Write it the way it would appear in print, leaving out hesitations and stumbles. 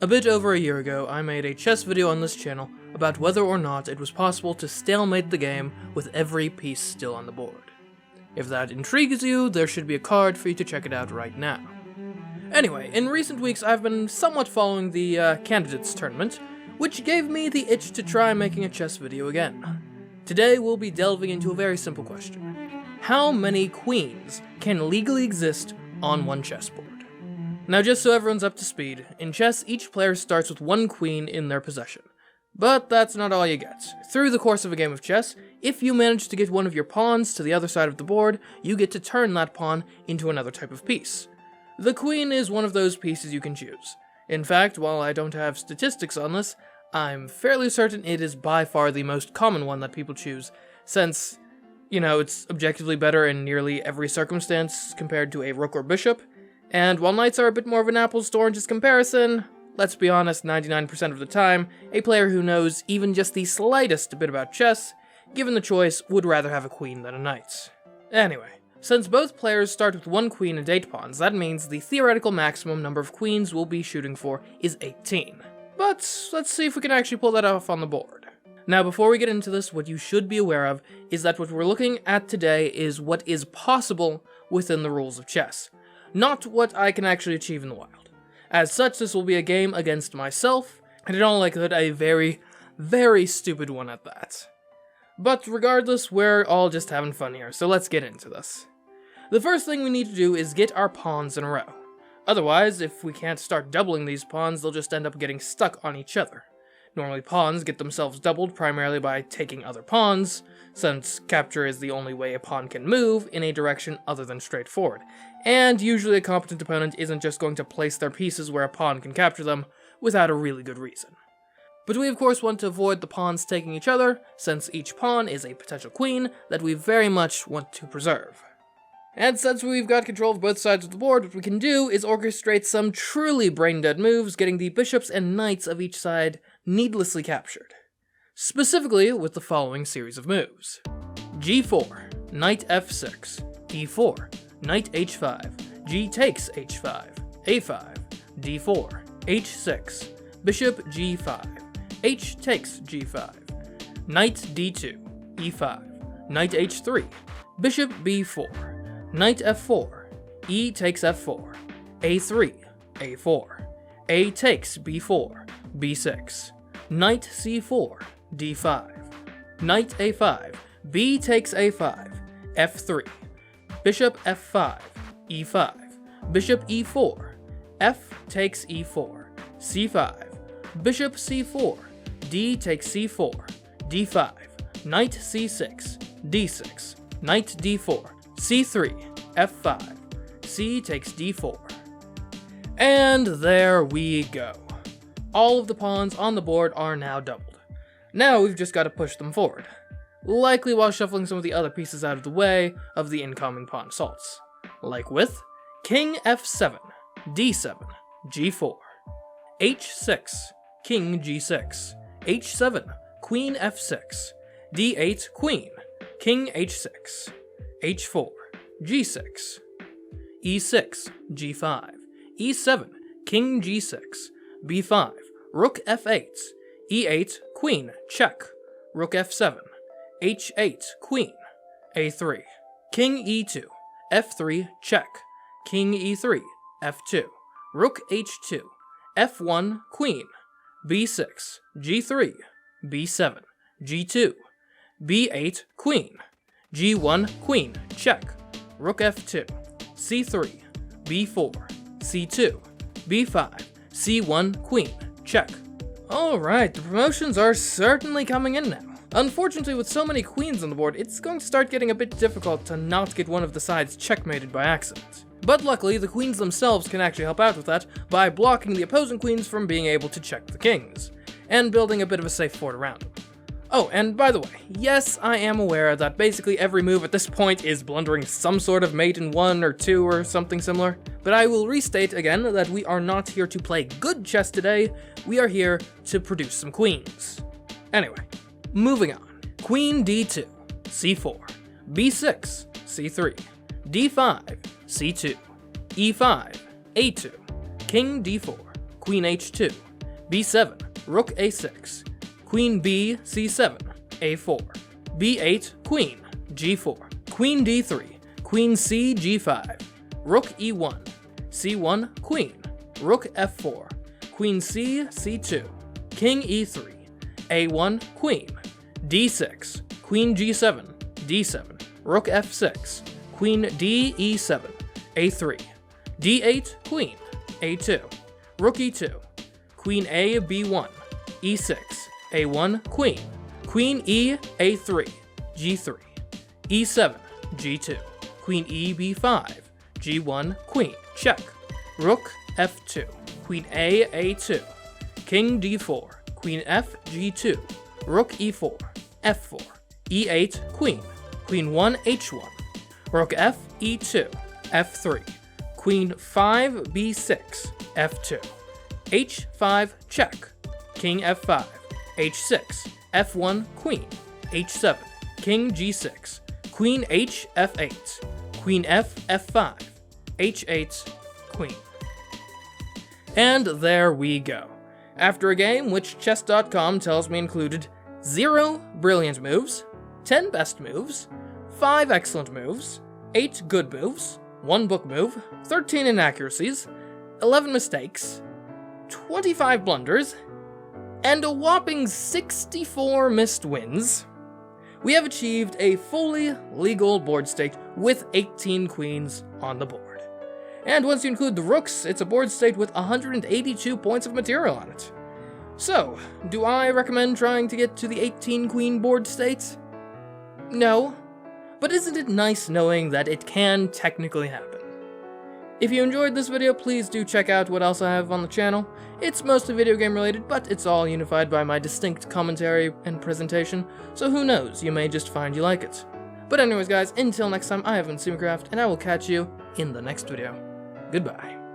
A bit over a year ago, I made a chess video on this channel about whether or not it was possible to stalemate the game with every piece still on the board. If that intrigues you, there should be a card for you to check it out right now. Anyway, in recent weeks I've been somewhat following the candidates tournament, which gave me the itch to try making a chess video again. Today we'll be delving into a very simple question. How many queens can legally exist on one chessboard? Now, just so everyone's up to speed, in chess each player starts with one queen in their possession. But that's not all you get. Through the course of a game of chess, if you manage to get one of your pawns to the other side of the board, you get to turn that pawn into another type of piece. The queen is one of those pieces you can choose. In fact, while I don't have statistics on this, I'm fairly certain it is by far the most common one that people choose, since, it's objectively better in nearly every circumstance compared to a rook or bishop. And while knights are a bit more of an apples to oranges comparison, let's be honest, 99% of the time, a player who knows even just the slightest bit about chess, given the choice, would rather have a queen than a knight. Anyway, since both players start with one queen and 8 pawns, that means the theoretical maximum number of queens we'll be shooting for is 18. But let's see if we can actually pull that off on the board. Now, before we get into this, what you should be aware of is that what we're looking at today is what is possible within the rules of chess, not what I can actually achieve in the wild. As such, this will be a game against myself, and in all likelihood a very, very stupid one at that. But regardless, we're all just having fun here, so let's get into this. The first thing we need to do is get our pawns in a row. Otherwise, if we can't start doubling these pawns, they'll just end up getting stuck on each other. Normally pawns get themselves doubled primarily by taking other pawns, since capture is the only way a pawn can move in a direction other than straight forward, and usually a competent opponent isn't just going to place their pieces where a pawn can capture them without a really good reason. But we of course want to avoid the pawns taking each other, since each pawn is a potential queen that we very much want to preserve. And since we've got control of both sides of the board, what we can do is orchestrate some truly brain-dead moves, getting the bishops and knights of each side needlessly captured. Specifically with the following series of moves. G4, Knight F6, E4, Knight H5, G takes H5, A5, D4, H6, Bishop G5, H takes G5, Knight D2, E5, Knight H3, Bishop B4, Knight F4, E takes F4, A3, A4, A takes B4, B6, Knight C4, D5, Knight A5, B takes A5, F3, Bishop F5, E5, Bishop E4, F takes E4, C5, Bishop C4, D takes C4, D5, Knight C6, D6, Knight D4, C3, F5, C takes D4. And there we go. All of the pawns on the board are now doubled. Now we've just got to push them forward, likely while shuffling some of the other pieces out of the way of the incoming pawn assaults, like with King F7, D7, G4, H6, King G6, H7, Queen F6, D8, Queen, King H6, H4, G6, E6, G5, E7, King G6, B5, Rook F8, E8, Queen, check, Rook F7, H8, Queen, A3, King E2, F3, check, King E3, F2, Rook H2, F1, Queen, B6, G3, B7, G2, B8, Queen, G1, Queen, check, Rook F2, C3, B4, C2, B5, C1, Queen, check. Alright, the promotions are certainly coming in now. Unfortunately, with so many queens on the board, it's going to start getting a bit difficult to not get one of the sides checkmated by accident. But luckily, the queens themselves can actually help out with that by blocking the opposing queens from being able to check the kings, and building a bit of a safe fort around them. Oh, and by the way, yes, I am aware that basically every move at this point is blundering some sort of mate in 1 or 2 or something similar, but I will restate again that we are not here to play good chess today, we are here to produce some queens. Anyway, moving on. Queen D2, C4, B6, C3, D5, C2, E5, A2, King D4, Queen H2, b7, rook a6, queen b, c7, a4, b8, queen, g4, queen d3, queen c, g5, rook e1, c1, queen, rook f4, queen c, c2, king e3, a1, queen, d6, queen g7, d7, rook f6, queen d, e7, a3, d8, queen, a2, rook e2, queen a, b1, e6, a1, queen, queen e, a3, g3, e7, g2, queen e, b5, g1, queen, check, rook f2, queen a, a2, king d4, queen f, g2, rook e4, f4, e8, queen, queen 1, h1, rook f, e2, f3, queen 5, b6, f2, h5, check, king f5, h6, f1, queen, h7, king g6, queen h, f8, queen f, f5, h8, queen. And there we go. After a game which chess.com tells me included 0 brilliant moves, 10 best moves, 5 excellent moves, 8 good moves, 1 book move, 13 inaccuracies, 11 mistakes, 25 blunders, and a whopping 64 missed wins, we have achieved a fully legal board state with 18 queens on the board. And once you include the rooks, it's a board state with 182 points of material on it. So, do I recommend trying to get to the 18 queen board state? No. But isn't it nice knowing that it can technically happen? If you enjoyed this video, please do check out what else I have on the channel. It's mostly video game related, but it's all unified by my distinct commentary and presentation, so who knows, you may just find you like it. But anyways guys, until next time, I have been CMeeCraft, and I will catch you in the next video. Goodbye.